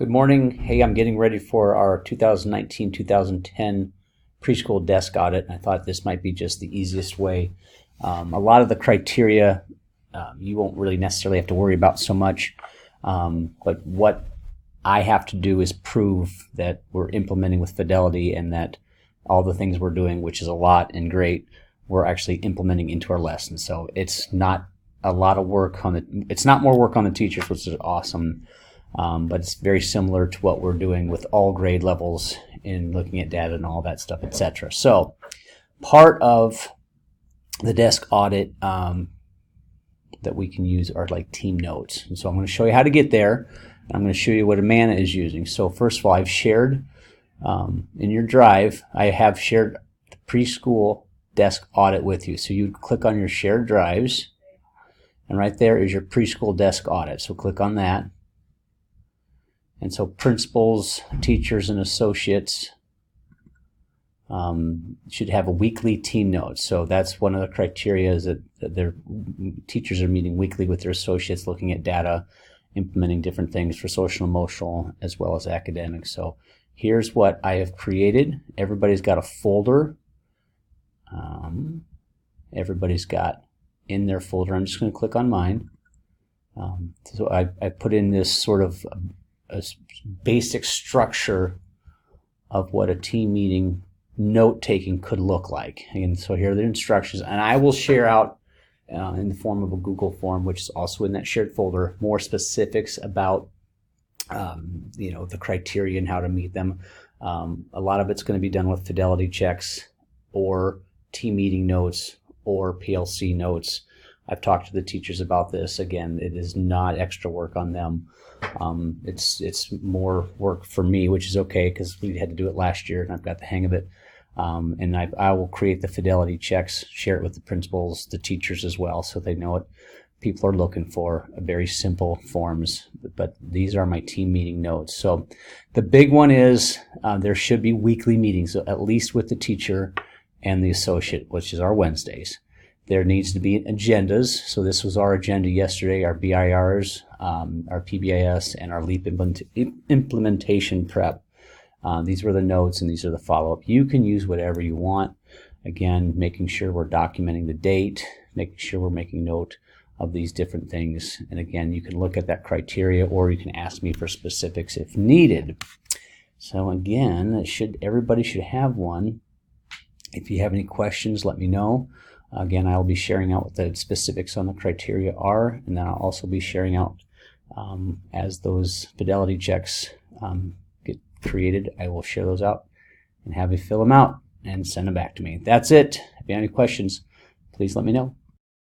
Good morning. Hey, I'm getting ready for our 2019-2010 preschool desk audit. I thought this might be just the easiest way. A lot of the criteria you won't really necessarily have to worry about so much, but what I have to do is prove that we're implementing with fidelity and that all the things we're doing, which is a lot and great, we're actually implementing into our lesson. So it's not a lot of work on it's not more work on the teachers, which is awesome. But it's very similar to what we're doing with all grade levels in looking at data and all that stuff, etc. So part of the desk audit that we can use are like team notes. And so I'm going to show you how to get there. And I'm going to show you what Amanda is using. So first of all, I've shared in your drive, I have shared the preschool desk audit with you. So you click on your shared drives, and right there is your preschool desk audit. So click on that. And so principals, teachers, and associates should have a weekly team note. So that's one of the criteria, is that their teachers are meeting weekly with their associates, looking at data, implementing different things for social, emotional, as well as academic. So here's what I have created. Everybody's got a folder. Everybody's got in their folder. I'm just going to click on mine. So I put in this sort of a basic structure of what a team meeting note-taking could look like. And so here are the instructions, and I will share out in the form of a Google form, which is also in that shared folder, more specifics about the criteria and how to meet them. A lot of it's going to be done with fidelity checks or team meeting notes or PLC notes. I've talked to the teachers about this. Again, it is not extra work on them. It's more work for me, which is okay because we had to do it last year and I've got the hang of it. And I will create the fidelity checks, share it with the principals, the teachers as well, so they know what people are looking for. Very simple forms, but these are my team meeting notes. So the big one is there should be weekly meetings, so at least with the teacher and the associate, which is our Wednesdays. There needs to be agendas. So this was our agenda yesterday, our BIRs, our PBIS, and our LEAP implementation prep. These were the notes and these are the follow-up. You can use whatever you want. Again, making sure we're documenting the date, making sure we're making note of these different things. And again, you can look at that criteria or you can ask me for specifics if needed. So again, everybody should have one. If you have any questions, let me know. Again, I will be sharing out what the specifics on the criteria are, and then I'll also be sharing out as those fidelity checks get created. I will share those out and have you fill them out and send them back to me. That's it. If you have any questions, please let me know.